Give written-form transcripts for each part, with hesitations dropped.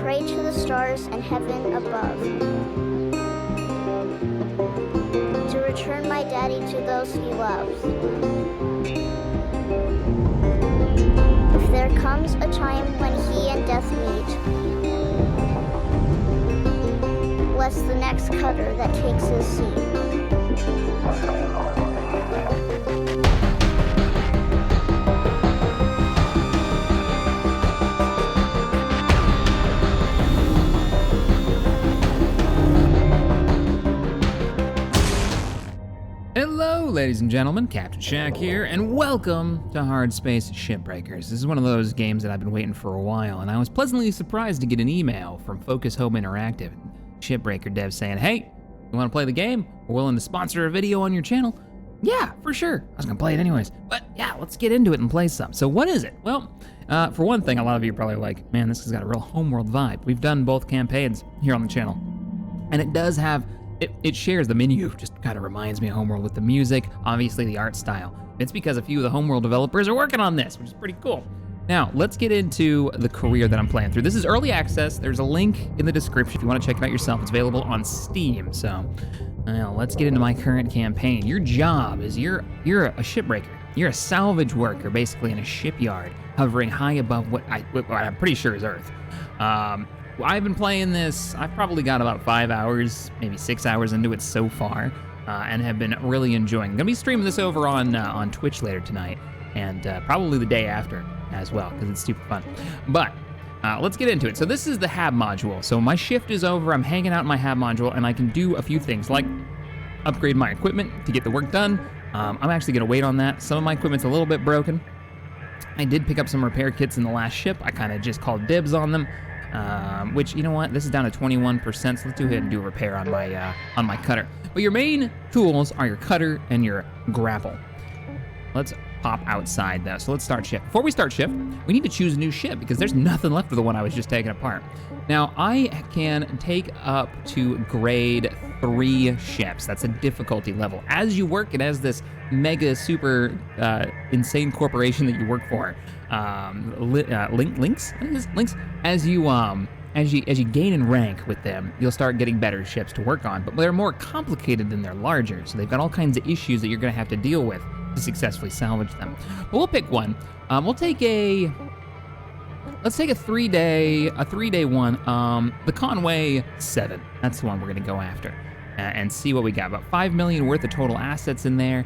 pray to the stars and heaven above to return my daddy to those he loves. If there comes a time when he and death meet, bless the next cutter that takes his seat. Hello, ladies and gentlemen, Captain Shaq here, and welcome to Hardspace Shipbreakers. This is one of those games that I've been waiting for a while, and I was pleasantly surprised to get an email from Focus Home Interactive, Shipbreaker devs saying, hey, you wanna play the game? We're willing to sponsor a video on your channel. Yeah, for sure. I was gonna play it anyways, but yeah, let's get into it and play some. So what is it? Well, for one thing, a lot of you are probably like, man, this has got a real homeworld vibe. We've done both campaigns here on the channel, and it does have It shares the menu, just kind of reminds me of Homeworld with the music, obviously the art style. It's because a few of the Homeworld developers are working on this, which is pretty cool. Now, let's get into the career that I'm playing through. This is early access. There's a link in the description if you want to check it out yourself. It's available on Steam. So, now let's get into my current campaign. Your job is you're a shipbreaker. You're a salvage worker, basically in a shipyard, hovering high above what I'm pretty sure is Earth. I've been playing this, I've probably got about 5 hours, maybe 6 hours into it so far, and have been really enjoying. I'm gonna be streaming this over on Twitch later tonight, and probably the day after as well, because it's super fun. But let's get into it. So this is the hab module. So my shift is over, I'm hanging out in my hab module, and I can do a few things, like upgrade my equipment to get the work done. I'm actually gonna wait on that. Some of my equipment's a little bit broken. I did pick up some repair kits in the last ship. I kind of just called dibs on them. Which, you know what, this is down to 21%, so let's do ahead and do a repair on my cutter. But your main tools are your cutter and your grapple. Let's pop outside though, so let's start shift. Before we start shift, we need to choose a new ship because there's nothing left of the one I was just taking apart. Now, I can take up to grade 3 ships. That's a difficulty level. As you work, it has this mega super insane corporation that you work for. Links. As you gain in rank with them, you'll start getting better ships to work on, but they're more complicated than they're larger, so they've got all kinds of issues that you're gonna have to deal with to successfully salvage them. But we'll pick one. Let's take a 3-day one. The Conway 7. That's the one we're gonna go after and see what we got. About 5 million worth of total assets in there.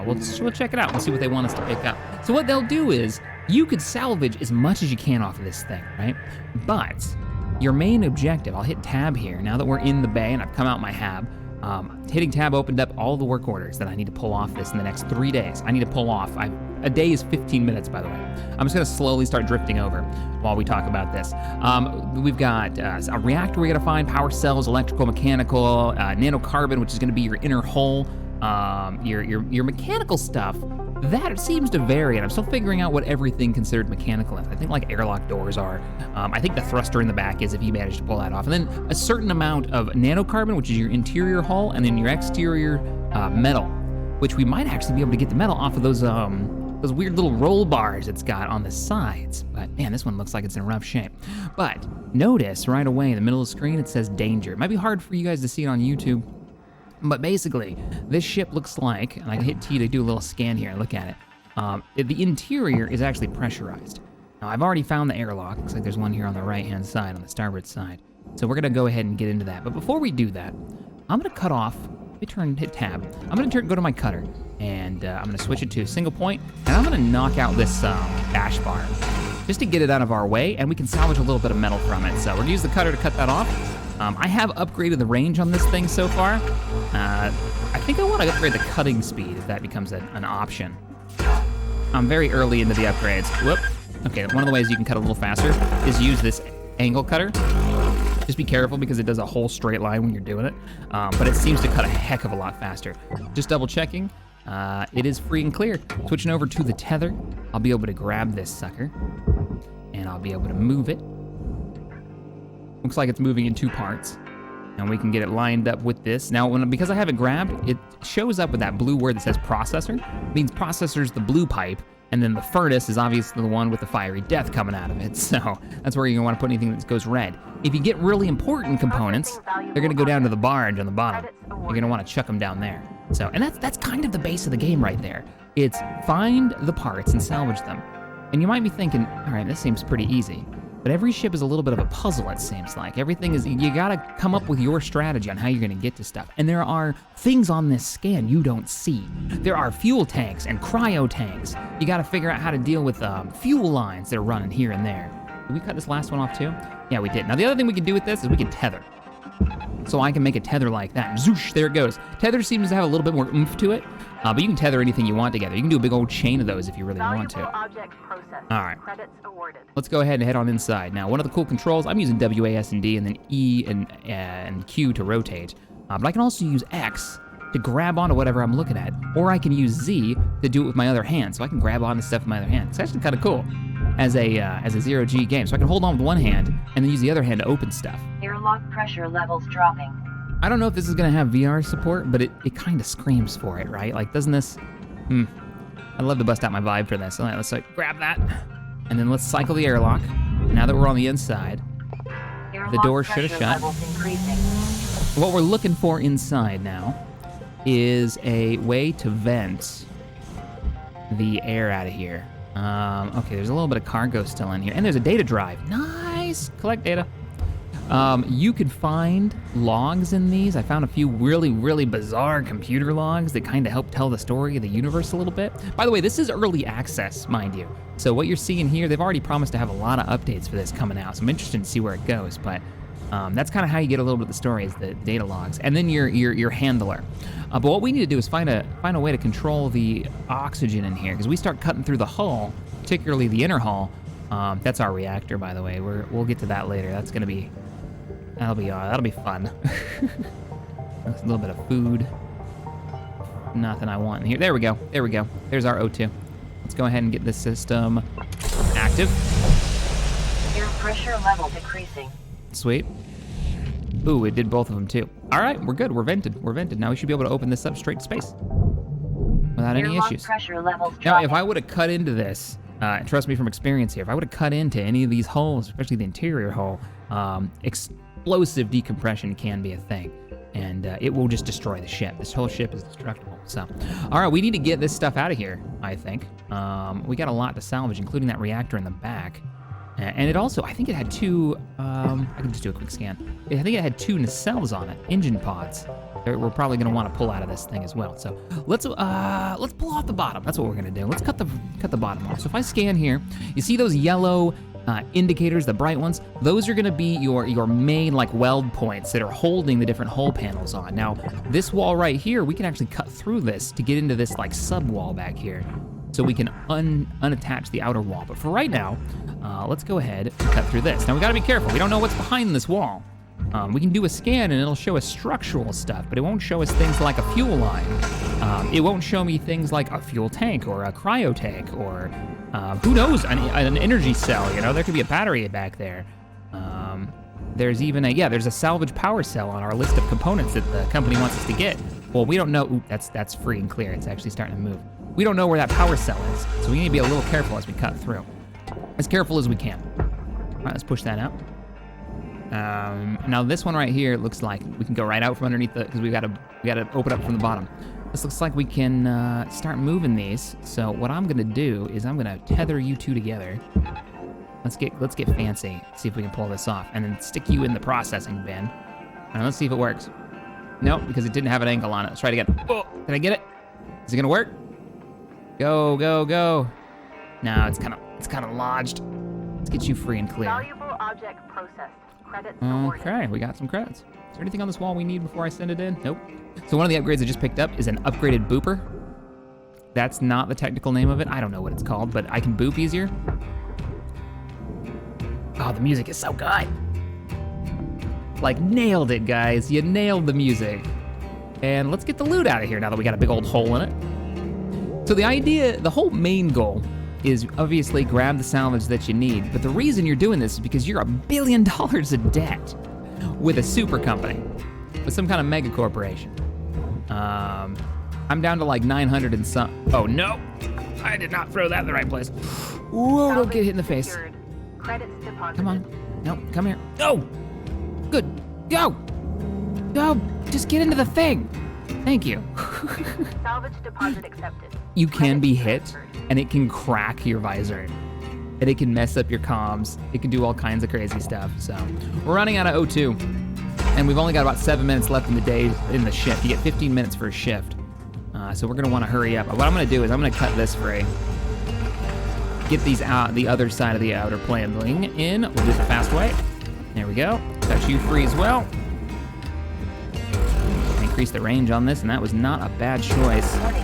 We'll check it out. We'll see what they want us to pick up. So what they'll do is, you could salvage as much as you can off of this thing, right? But your main objective, I'll hit tab here, now that we're in the bay and I've come out my hab, hitting tab opened up all the work orders that I need to pull off this in the next 3 days. I need to pull off, a day is 15 minutes, by the way. I'm just gonna slowly start drifting over while we talk about this. We've got a reactor we gotta find, power cells, electrical, mechanical, nanocarbon, which is gonna be your inner hull, your mechanical stuff. That seems to vary, and I'm still figuring out what everything considered mechanical is. I think like airlock doors are. I think the thruster in the back is if you manage to pull that off. And then a certain amount of nanocarbon, which is your interior hull, and then your exterior metal, which we might actually be able to get the metal off of those weird little roll bars it's got on the sides. But man, this one looks like it's in rough shape. But notice right away in the middle of the screen, it says danger. It might be hard for you guys to see it on YouTube. But basically, this ship looks like, and I can hit T to do a little scan here and look at it. The interior is actually pressurized. Now, I've already found the airlock. Looks like there's one here on the right-hand side, on the starboard side. So we're gonna go ahead and get into that. But before we do that, I'm gonna cut off, hit tab. I'm gonna go to my cutter, and I'm gonna switch it to a single point, and I'm gonna knock out this dash bar, just to get it out of our way, and we can salvage a little bit of metal from it. So we're gonna use the cutter to cut that off. I have upgraded the range on this thing so far. I think I want to upgrade the cutting speed if that becomes an option. I'm very early into the upgrades. Whoop. Okay, one of the ways you can cut a little faster is use this angle cutter. Just be careful because it does a whole straight line when you're doing it, but it seems to cut a heck of a lot faster. Just double checking. It is free and clear. Switching over to the tether, I'll be able to grab this sucker, and I'll be able to move it. Looks like it's moving in 2 parts, and we can get it lined up with this. Now, because I have it grabbed, it shows up with that blue word that says processor. It means processor's the blue pipe, And then the furnace is obviously the one with the fiery death coming out of it. So that's where you're gonna wanna put anything that goes red. If you get really important components, they're gonna go down to the barge on the bottom. You're gonna wanna chuck them down there. So, and that's kind of the base of the game right there. It's find the parts and salvage them. And you might be thinking, all right, this seems pretty easy. But every ship is a little bit of a puzzle, it seems like. Everything is, you gotta come up with your strategy on how you're gonna get to stuff. And there are things on this scan you don't see. There are fuel tanks and cryo tanks. You gotta figure out how to deal with fuel lines that are running here and there. Did we cut this last one off too? Yeah, we did. Now the other thing we can do with this is we can tether. So I can make a tether like that, and zoosh, there it goes. Tether seems to have a little bit more oomph to it, but you can tether anything you want together. You can do a big old chain of those if you really want to. All right, let's go ahead and head on inside. Now, one of the cool controls, I'm using WAS and D and then E and Q to rotate, but I can also use X to grab onto whatever I'm looking at, or I can use Z to do it with my other hand, so I can grab onto stuff with my other hand. It's actually kind of cool as a zero-G game, so I can hold on with one hand and then use the other hand to open stuff. Airlock pressure levels dropping. I don't know if this is gonna have VR support, but it kind of screams for it, right? Like, doesn't this, I'd love to bust out my vibe for this. All right, let's like grab that, and then let's cycle the airlock. Now that we're on the inside, the door should have shut. What we're looking for inside now is a way to vent the air out of here. Okay, there's a little bit of cargo still in here, and there's a data drive. Nice, collect data. You could find logs in these. I found a few really, really bizarre computer logs that kind of help tell the story of the universe a little bit. By the way, this is early access, mind you. So what you're seeing here, they've already promised to have a lot of updates for this coming out, so I'm interested to see where it goes, but that's kind of how you get a little bit of the story, is the data logs, and then your handler. But what we need to do is find a way to control the oxygen in here, because we start cutting through the hull, particularly the inner hull. That's our reactor, by the way. We'll get to that later. That'll be fun. A little bit of food. Nothing I want in here. There we go. There's our O2. Let's go ahead and get this system active. Air pressure level decreasing. Sweet. Ooh, it did both of them too. All right, we're good. We're vented. Now we should be able to open this up straight to space without any issues. Pressure levels Now, if I would have cut into this, trust me from experience here, if I would have cut into any of these holes, especially the interior hull, explosive decompression can be a thing, and it will just destroy the ship. This whole ship is destructible. So, all right, we need to get this stuff out of here, I think. We got a lot to salvage, including that reactor in the back. And it also, I think it had two, I can just do a quick scan. I think it had two nacelles on it, engine pods. We're probably gonna wanna pull out of this thing as well. So let's pull off the bottom. That's what we're gonna do. Let's cut the bottom off. So if I scan here, you see those yellow indicators, the bright ones? Those are gonna be your main like weld points that are holding the different hull panels on. Now, this wall right here, we can actually cut through this to get into this like sub wall back here. So we can unattach the outer wall. But for right now, let's go ahead and cut through this. Now we gotta be careful. We don't know what's behind this wall. We can do a scan and it'll show us structural stuff, but it won't show us things like a fuel line. It won't show me things like a fuel tank or a cryo tank or who knows, an energy cell, you know? There could be a battery back there. There's even there's a salvage power cell on our list of components that the company wants us to get. Well, we don't know, ooh, that's free and clear. It's actually starting to move. We don't know where that power cell is, so we need to be a little careful as we cut through. As careful as we can. All right, let's push that out. Now this one right here looks like we can go right out from underneath because we gotta open up from the bottom. This looks like we can start moving these. So what I'm gonna do is I'm gonna tether you two together. Let's get fancy. See if we can pull this off, and then stick you in the processing bin. All right, let's see if it works. Nope, because it didn't have an angle on it. Let's try it again. Oh, did I get it? Is it gonna work? Go, go, go. No, it's kind of lodged. Let's get you free and clear. Valuable object processed. Credits Okay, we got some credits. Is there anything on this wall we need before I send it in? Nope. So one of the upgrades I just picked up is an upgraded booper. That's not the technical name of it. I don't know what it's called, but I can boop easier. Oh, the music is so good. Like, nailed it, guys. You nailed the music. And let's get the loot out of here now that we got a big old hole in it. So the idea, the whole main goal is obviously grab the salvage that you need. But the reason you're doing this is because you're $1 billion in debt with a super company, with some kind of mega corporation. I'm down to like 900 and some. Oh no, I did not throw that in the right place. Whoa, don't get hit in the face. Secured. Credits deposited. Come on. No, come here. No! Good. Go! Go! Just get into the thing! Thank you. Salvage deposit accepted. You can Credits be hit, transferred. and it can crack your visor. And it can mess up your comms. It can do all kinds of crazy stuff. So, we're running out of O2. And we've only got about 7 minutes left in the day in the shift. You get 15 minutes for a shift. So we're gonna wanna hurry up. What I'm gonna do is I'm gonna cut this free. Get these out, the other side of the outer planning in. We'll do it the fast way. There we go. Cut you free as well. Increase the range on this, and that was not a bad choice. Warning.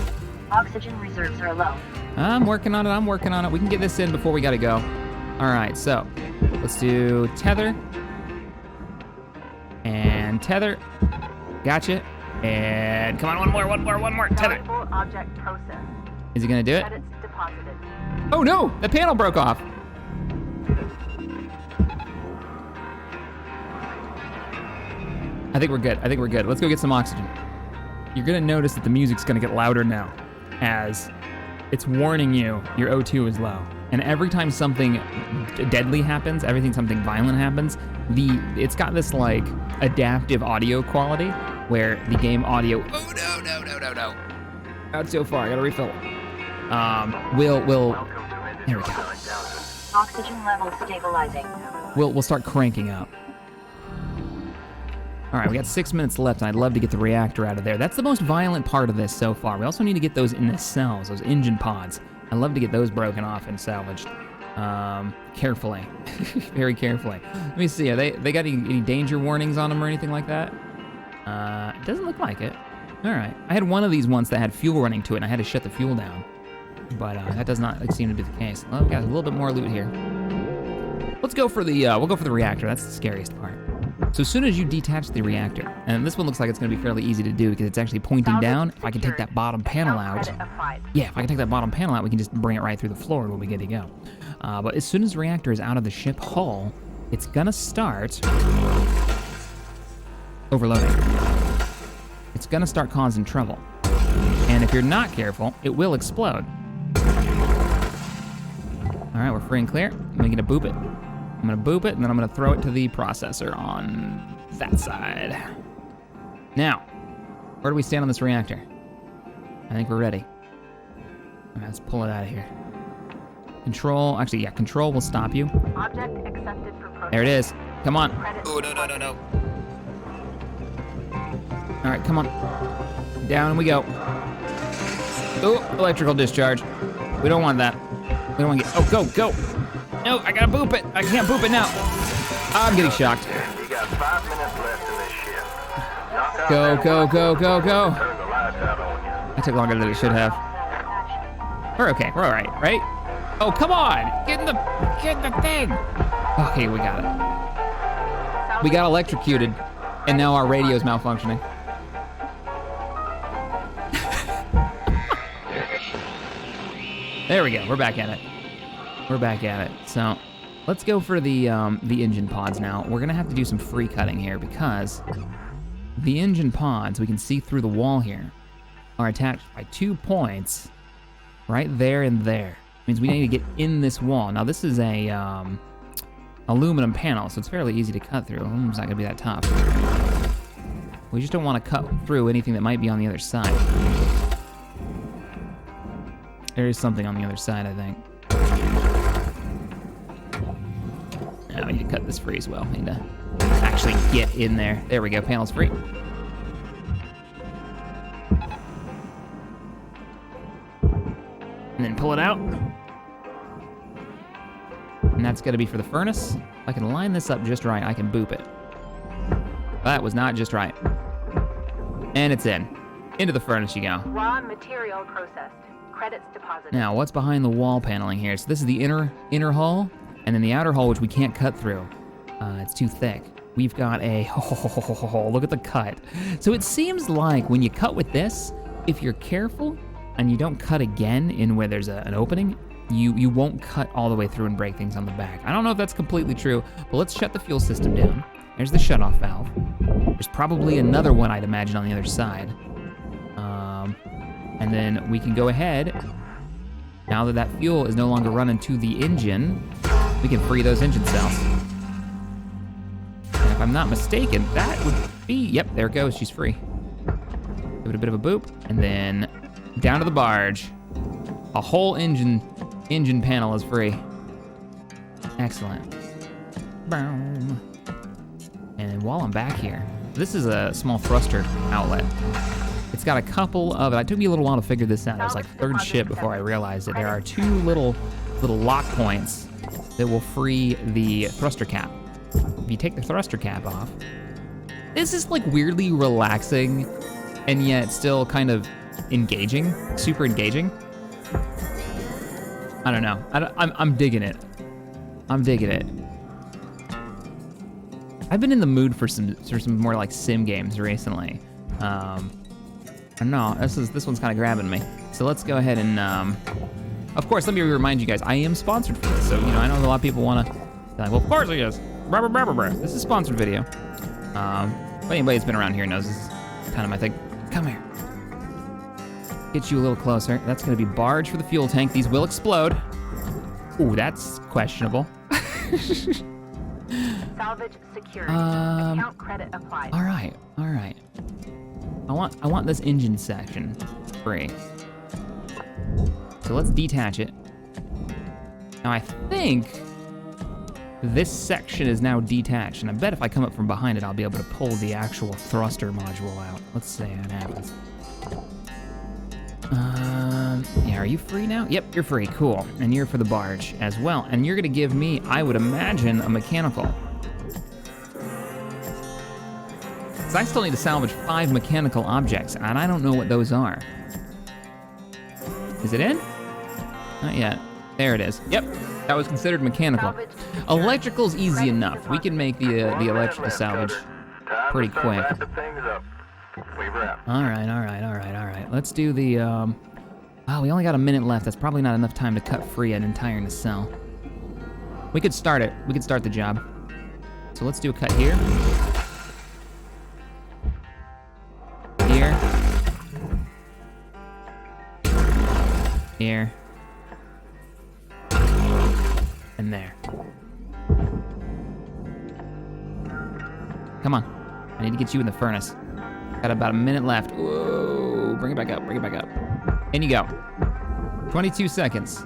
Oxygen reserves are low. I'm working on it. We can get this in before we gotta go. All right, so let's do tether. And tether. Gotcha. And come on, one more. Tether. Valuable object processed. Is he gonna do it? Credits deposited. Oh no, the panel broke off. I think we're good. Let's go get some oxygen. You're gonna notice that the music's gonna get louder now as it's warning you your O2 is low. And every time something deadly happens, something violent happens, it's got this like adaptive audio quality where the game audio, oh no. Not so far, I gotta refill. There we go. Oxygen levels stabilizing. We'll start cranking up. All right, we got 6 minutes left, and I'd love to get the reactor out of there. That's the most violent part of this so far. We also need to get those in the cells, those engine pods. I'd love to get those broken off and salvaged. Carefully, very carefully. Let me see, they got any danger warnings on them or anything like that? It doesn't look like it. All right, I had one of these once that had fuel running to it, and I had to shut the fuel down. But that does not seem to be the case. Well, we got a little bit more loot here. Let's go for the, we'll go for the reactor. That's the scariest part. So as soon as you detach the reactor, and this one looks like it's gonna be fairly easy to do because it's actually pointing down. If I can take that bottom panel out, yeah, if I can take that bottom panel out, we can just bring it right through the floor and we'll be good to go. But as soon as the reactor is out of the ship hull, it's gonna start overloading. It's gonna start causing trouble. And if you're not careful, it will explode. All right, we're free and clear. I'm gonna boop it. I'm gonna boop it, and then I'm gonna throw it to the processor on that side. Now, where do we stand on this reactor? I think we're ready. All right, let's pull it out of here. Control, actually, yeah, control will stop you. Object accepted for processing. There it is. Come on. Credits Oh, no. All right, come on. Down we go. Oh, electrical discharge. We don't want that. We don't want to get, oh, go. No, I gotta boop it. I can't boop it now. I'm getting shocked. You got 5 minutes left in this shift. Knock out Go. Turn the lights out on you. I took longer than it should have. We're okay, we're all right? Oh, come on, get in the thing. Okay, we got it. We got electrocuted, and now our radio's malfunctioning. There we go, we're back at it. So, let's go for the engine pods now. We're gonna have to do some free cutting here because the engine pods, we can see through the wall here, are attached by 2 points right there and there. Means we need to get in this wall. Now this is a aluminum panel, so it's fairly easy to cut through. Aluminum's not gonna be that tough. We just don't want to cut through anything that might be on the other side. There is something on the other side, I think. Now we need to cut this free as well. We need to actually get in there. There we go, panel's free. And then pull it out. And that's gonna be for the furnace. If I can line this up just right, I can boop it. That was not just right. And it's in. Into the furnace you go. Raw material processed. Credits deposited. Now, what's behind the wall paneling here? So this is the inner hull, and then the outer hull, which we can't cut through. It's too thick. We've got a, look at the cut. So it seems like when you cut with this, if you're careful and you don't cut again in where there's an opening, you won't cut all the way through and break things on the back. I don't know if that's completely true, but let's shut the fuel system down. There's the shutoff valve. There's probably another one, I'd imagine, on the other side. And then we can go ahead Now that that fuel is no longer running to the engine, we can free those engine cells. And if I'm not mistaken, that would be, yep, there it goes, she's free. Give it a bit of a boop, and then down to the barge. A whole engine panel is free. Excellent. Boom. And while I'm back here, this is a small thruster outlet. It's got a couple of, it took me a little while to figure this out. I was like third ship before I realized that there are two little lock points that will free the thruster cap. If you take the thruster cap off, this is like weirdly relaxing and yet still kind of engaging, super engaging. I don't know, I'm digging it. I'm digging it. I've been in the mood for some more like sim games recently. I don't know, this one's kind of grabbing me. So let's go ahead and, of course, let me remind you guys, I am sponsored for this. So, you know, I know a lot of people want to, like, well, of course it is. This is a sponsored video. But anybody that's been around here knows this is kind of my thing. Come here. Get you a little closer. That's gonna be barge for the fuel tank. These will explode. Ooh, that's questionable. Salvage secured. Account credit applied. All right. I want this engine section free. So let's detach it. Now I think this section is now detached, and I bet if I come up from behind it, I'll be able to pull the actual thruster module out. Let's see what happens. Yeah, are you free now? Yep, you're free, cool. And you're for the barge as well. And you're gonna give me, I would imagine, a mechanical. So I still need to salvage 5 mechanical objects, and I don't know what those are. Is it in? Not yet. There it is. Yep, that was considered mechanical. Electrical's easy enough. We can make the electrical salvage pretty quick. All right. Let's do the, wow, we only got a minute left. That's probably not enough time to cut free an entire nacelle. We could start it. We could start the job. So let's do a cut here. Here. Here. And there. Come on. I need to get you in the furnace. Got about a minute left. Whoa, bring it back up. In you go. 22 seconds.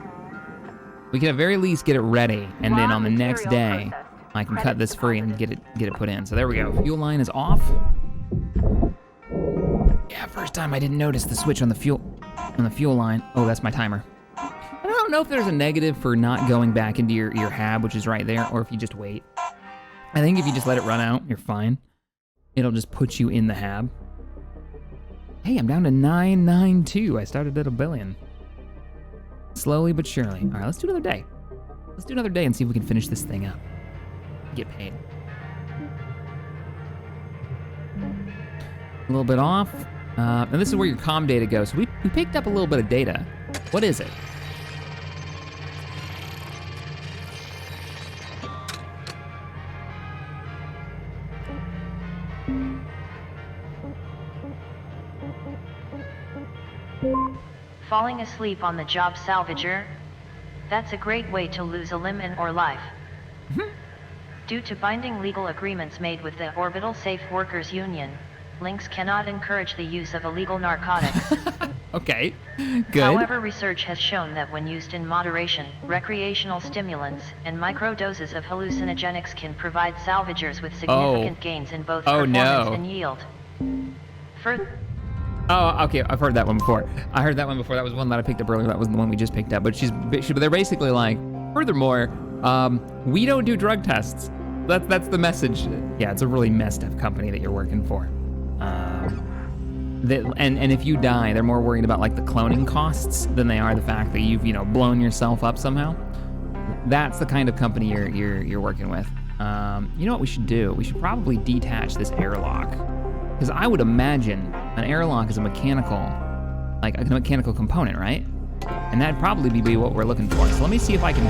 We can at very least get it ready, and then on the next day, I can cut this free and get it put in. So there we go. Fuel line is off. Yeah, first time I didn't notice the switch on the fuel line. Oh, that's my timer. I don't know if there's a negative for not going back into your hab, which is right there, or if you just wait. I think if you just let it run out, you're fine. It'll just put you in the hab. Hey, I'm down to 992. I started at 1 billion. Slowly but surely. All right, let's do another day. Let's do another day and see if we can finish this thing up. Get paid. A little bit off. And this is where your comm data goes. So we picked up a little bit of data. What is it? Falling asleep on the job, salvager? That's a great way to lose a limb and/or life. Due to binding legal agreements made with the Orbital Safe Workers Union, links cannot encourage the use of illegal narcotics. Okay, good. However, research has shown that when used in moderation, recreational stimulants and microdoses of hallucinogenics can provide salvagers with significant gains in both performance and yield. Oh, okay, I've heard that one before. That was one that I picked up earlier. That wasn't the one we just picked up. But they're basically like, furthermore, we don't do drug tests. That's the message. Yeah, it's a really messed up company that you're working for. And if you die, they're more worried about like the cloning costs than they are the fact that you've blown yourself up somehow. That's the kind of company you're working with. You know what we should do? We should probably detach this airlock. Because I would imagine an airlock is a mechanical component, right? And that'd probably be what we're looking for. So let me see if I can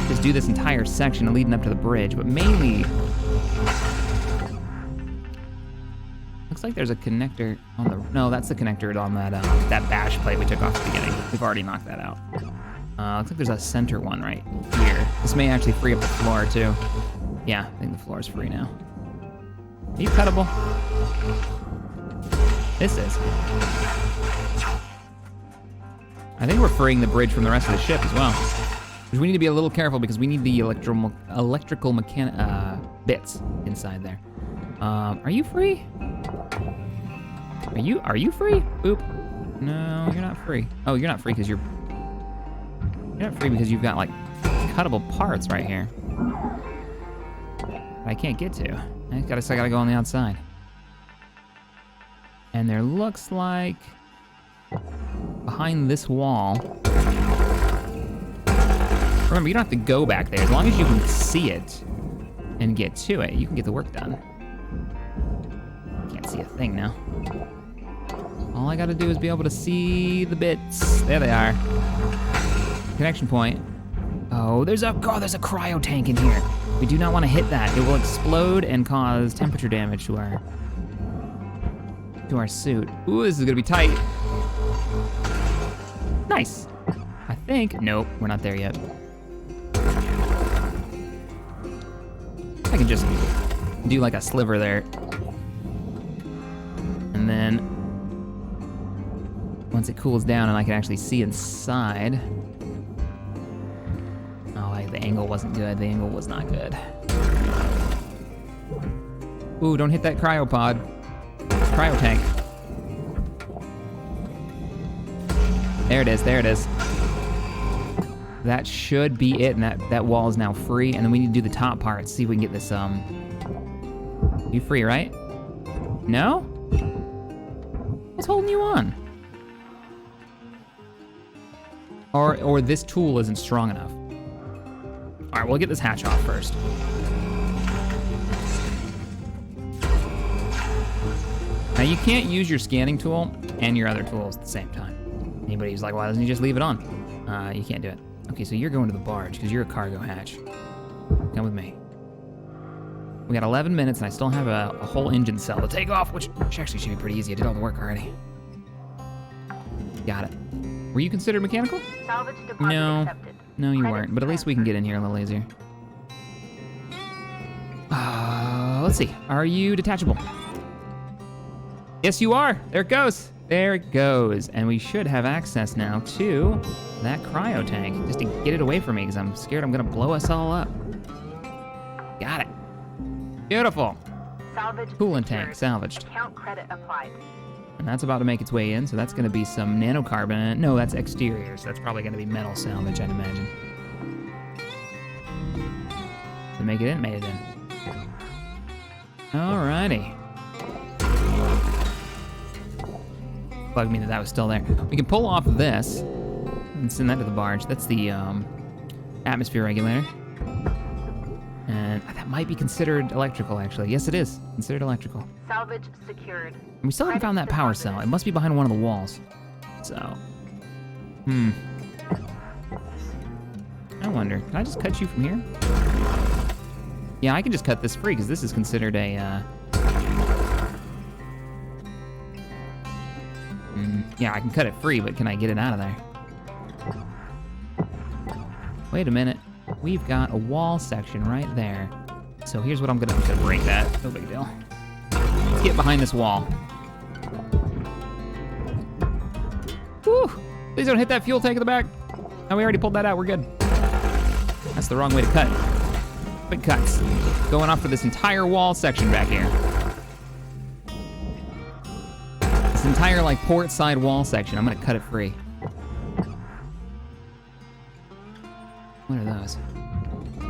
just do this entire section leading up to the bridge, but mainly, looks like there's a connector on no, that's the connector on that bash plate we took off at the beginning. We've already knocked that out. Looks like there's a center one right here. This may actually free up the floor too. Yeah, I think the floor is free now. Are you cuttable? This is. I think we're freeing the bridge from the rest of the ship as well. Which we need to be a little careful because we need the electrical bits inside there. Are you free? Are you free? Boop. No, you're not free. Oh, you're not free because you're not free because you've got like cuttable parts right here. That I can't get to. I gotta go on the outside. And there looks like behind this wall. Remember, you don't have to go back there. As long as you can see it and get to it, you can get the work done. Can't see a thing now. All I gotta do is be able to see the bits. There they are. Connection point. Oh, there's a cryo tank in here. We do not want to hit that. It will explode and cause temperature damage to our suit. Ooh, this is gonna be tight. Nice. I think, nope, we're not there yet. I can just do like a sliver there. And then, once it cools down and I can actually see inside. Oh, the angle wasn't good. The angle was not good. Ooh, don't hit that cryopod. Cryo tank. There it is, there it is. That should be it, and that wall is now free, and then we need to do the top part, see if we can get this, You free, right? No? What's holding you on? Or this tool isn't strong enough. All right, we'll get this hatch off first. Now you can't use your scanning tool and your other tools at the same time. Anybody who's like, why doesn't he just leave it on? You can't do it. Okay, so you're going to the barge because you're a cargo hatch. Come with me. We got 11 minutes and I still have a whole engine cell to take off, which actually should be pretty easy. I did all the work already. Got it. Were you considered mechanical? Salvage deposit accepted. No, you Credits weren't, but at least we can get in here a little easier. Let's see, are you detachable? Yes, you are. There it goes. There it goes. And we should have access now to that cryo tank, just to get it away from me, because I'm scared I'm gonna blow us all up. Got it. Beautiful. Salvage Coolant secured. tank salvaged. Account credit applied. And that's about to make its way in, so that's gonna be some nanocarbon. No, that's exterior, so that's probably gonna be metal salvage, I'd imagine. Did it make it in? Made it in. Alrighty. Bugged me that was still there. We can pull off this and send that to the barge. That's the atmosphere regulator. And that might be considered electrical, actually. Yes, it is considered electrical. Salvage secured. And we still haven't found that power cell. It must be behind one of the walls. So, I wonder, can I just cut you from here? Yeah, I can just cut this free because this is considered a, yeah, I can cut it free, but can I get it out of there? Wait a minute. We've got a wall section right there. So here's what I'm gonna break that. No big deal. Let's get behind this wall. Whew! Please don't hit that fuel tank in the back. No, we already pulled that out. We're good. That's the wrong way to cut. Big cuts. Going off for this entire wall section back here. This entire, like, port side wall section. I'm gonna cut it free. What are those?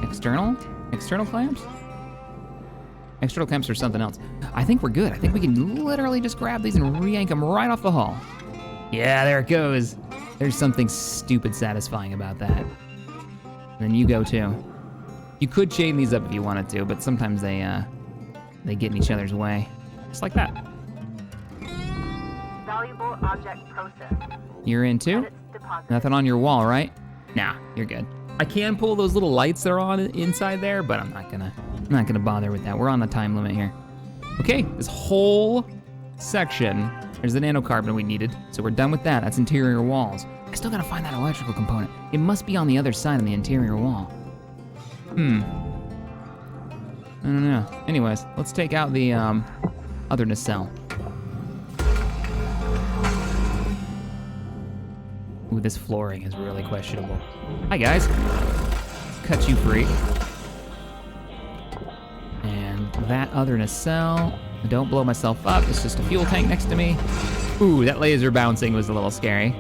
External? External clamps? External clamps are something else. I think we're good. I think we can literally just grab these and re-yank them right off the hull. Yeah, there it goes. There's something stupid satisfying about that. And then you go too. You could chain these up if you wanted to, but sometimes they get in each other's way. Just like that. Valuable object processed. You're in too? Credits deposited. Nothing on your wall, right? Nah, you're good. I can pull those little lights that are on inside there, but I'm not gonna bother with that. We're on the time limit here. Okay, this whole section There's the nanocarbon we needed, so we're done with that. That's interior walls. I still gotta find that electrical component. It must be on the other side of the interior wall. I don't know. Anyways, let's take out the other nacelle. Ooh, this flooring is really questionable. Hi guys. Let's cut you free. And that other nacelle. Don't blow myself up. It's just a fuel tank next to me. Ooh, that laser bouncing was a little scary.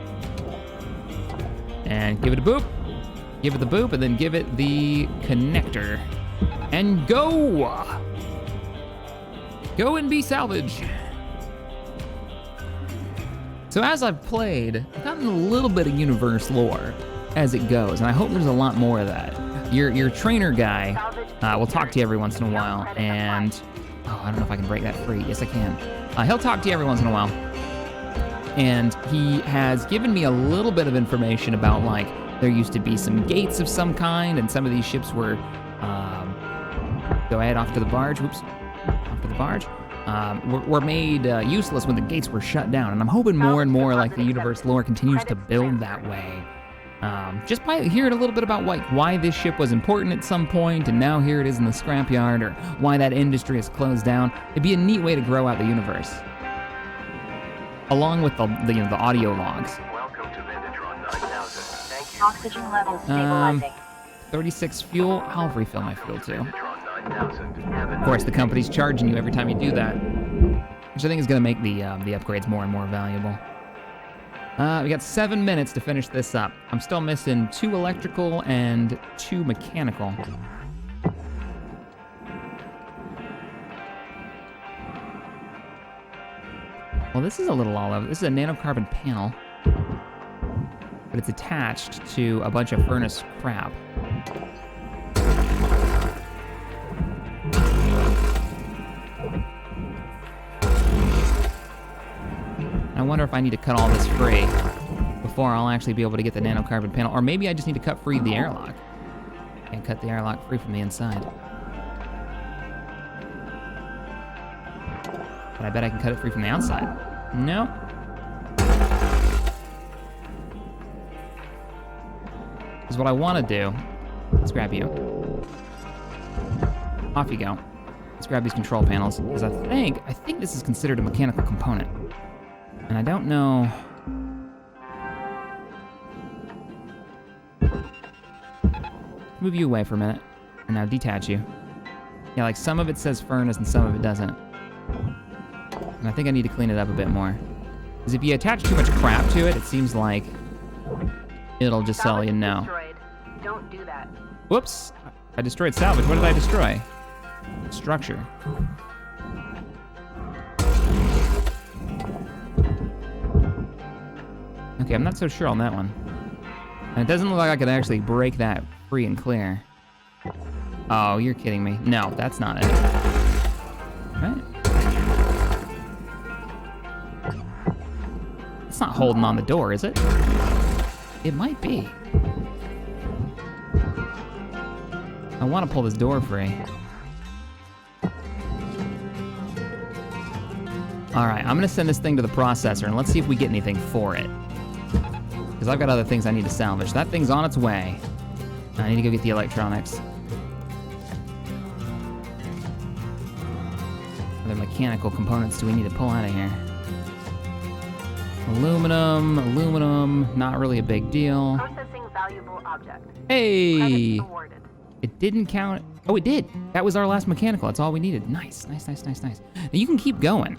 And give it a boop. Give it the boop, and then give it the connector. And go! Go and be salvage. So as I've played, I've gotten a little bit of universe lore as it goes, and I hope there's a lot more of that. Your trainer guy will talk to you every once in a while, and oh, I don't know if I can break that free. Yes, I can. He'll talk to you every once in a while, and he has given me a little bit of information about, like, there used to be some gates of some kind, and some of these ships were, go ahead, off to the barge, whoops, off to the barge, were made useless when the gates were shut down, and I'm hoping more and more, like, the universe lore continues to build that way. Just by hearing a little bit about, like, why this ship was important at some point, and now here it is in the scrapyard, or why that industry has closed down. It'd be a neat way to grow out the universe, along with the audio logs. Welcome to Vendatron 9000. Thank you. Oxygen levels stabilizing. 36 fuel. I'll refill my fuel too. Vendatron 9000. Of course, the company's charging you every time you do that, which I think is going to make the upgrades more and more valuable. We got 7 minutes to finish this up. I'm still missing 2 electrical and 2 mechanical. Well, this is a little all over. This is a nanocarbon panel, but it's attached to a bunch of furnace crap. I wonder if I need to cut all this free before I'll actually be able to get the nanocarbon panel, or maybe I just need to cut free the airlock and cut the airlock free from the inside. But I bet I can cut it free from the outside. No. Because what I want to do, let's grab you. Off you go. Let's grab these control panels, because I think this is considered a mechanical component. And I don't know. Move you away for a minute, and now detach you. Yeah, like some of it says furnace and some of it doesn't. And I think I need to clean it up a bit more. Because if you attach too much crap to it, it seems like it'll just tell you no. Destroyed. Don't do that. Whoops, I destroyed salvage. What did I destroy? Structure. Okay, I'm not so sure on that one. And it doesn't look like I could actually break that free and clear. Oh, you're kidding me. No, that's not it. Right? It's not holding on the door, is it? It might be. I want to pull this door free. All right, I'm gonna send this thing to the processor and let's see if we get anything for it. Because I've got other things I need to salvage. That thing's on its way. I need to go get the electronics. Other mechanical components do we need to pull out of here? Aluminum, not really a big deal. Processing valuable object. Hey! Credits awarded. It didn't count. Oh, it did. That was our last mechanical. That's all we needed. Nice. Now you can keep going.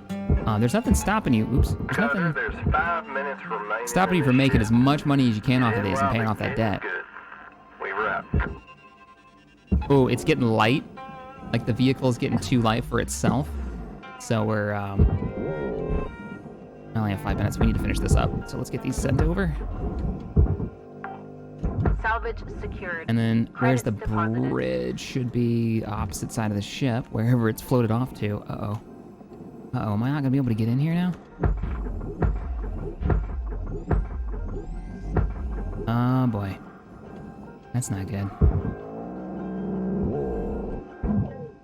There's nothing stopping you. Oops. There's Cutter, nothing there's 5 minutes remaining. stopping you from making as much money as you can off of these and paying off that debt. Good. We wrap. Oh, it's getting light. Like the vehicle is getting too light for itself. So we're, I only have 5 minutes. We need to finish this up. So let's get these sent over. Salvage secured. And then where's the Credits deposited. bridge? Should be opposite side of the ship, wherever it's floated off to. Uh-oh. Uh-oh, am I not gonna be able to get in here now? Oh boy. That's not good.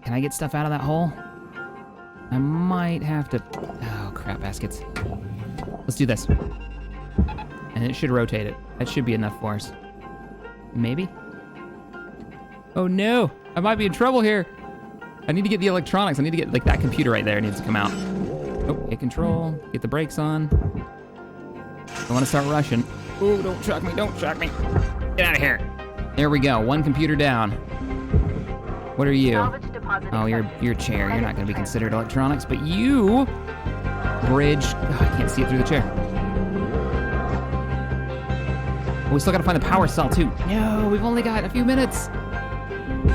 Can I get stuff out of that hole? I might have to... Oh crap baskets. Let's do this. And it should rotate it. That should be enough for us. Maybe? Oh no, I might be in trouble here. I need to get the electronics. I need to get, like, that computer right there needs to come out. Oh, hit control, get the brakes on. I want to start rushing. Oh, don't shock me, don't shock me. Get out of here. There we go, one computer down. What are you? Salvage deposit Oh, you're a chair. You're not going to be considered electronics, but you, bridge. Oh, I can't see it through the chair. Oh, we still got to find the power cell too. No, we've only got a few minutes.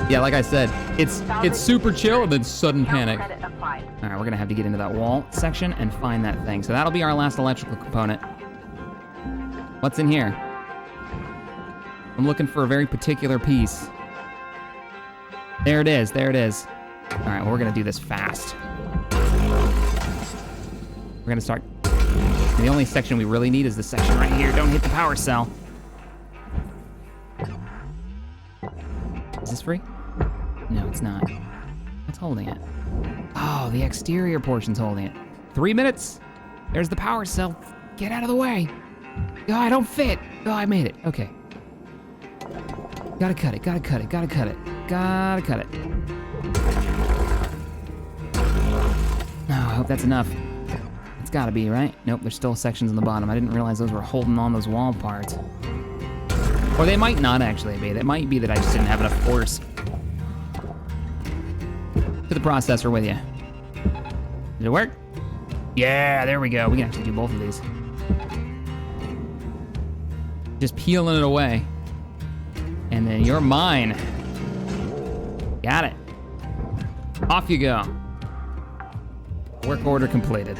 Yeah, like I said, it's super chill and then sudden panic. Credit applied. All right, we're gonna have to get into that wall section and find that thing. So that'll be our last electrical component. What's in here? I'm looking for a very particular piece. There it is, there it is. All right, well, we're gonna do this fast. We're gonna start. The only section we really need is this section right here. Don't hit the power cell. Is this free? No, it's not. What's holding it? Oh, the exterior portion's holding it. 3 minutes. There's the power cell. Get out of the way. Oh, I don't fit. Oh, I made it. Okay. Gotta cut it, gotta cut it, gotta cut it. Gotta cut it. Oh, I hope that's enough. It's gotta be, right? Nope, there's still sections on the bottom. I didn't realize those were holding on those wall parts. Or they might not actually be. It might be that I just didn't have enough force. To the processor with you. Did it work? Yeah, there we go. We can actually do both of these. Just peeling it away. And then you're mine. Got it. Off you go. Work order completed.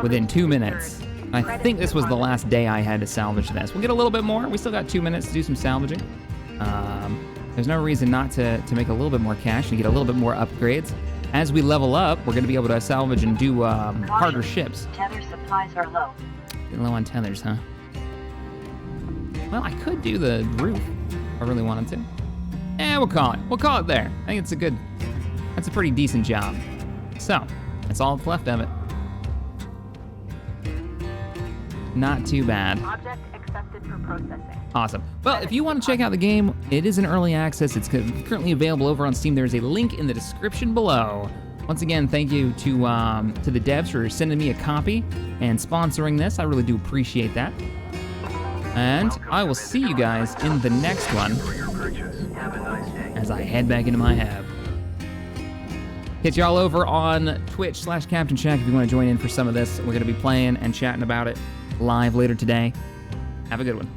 Within 2 minutes. I think this was the last day I had to salvage this. We'll get a little bit more. We still got 2 minutes to do some salvaging. There's no reason not to make a little bit more cash and get a little bit more upgrades. As we level up, we're going to be able to salvage and do harder ships. Tether supplies are low. Getting low on tethers, huh? Well, I could do the roof if I really wanted to. We'll call it. We'll call it there. I think that's a pretty decent job. So, that's all that's left of it. Not too bad. Object accepted for processing. Awesome. Well, if you want to check out the game, it is in early access. It's currently available over on Steam. There's a link in the description below. Once again, thank you to the devs for sending me a copy and sponsoring this. I really do appreciate that. And I will see you guys in the next one as I head back into my hab. Catch y'all over on Twitch/Captain Shack if you want to join in for some of this. We're going to be playing and chatting about it live later today. Have a good one.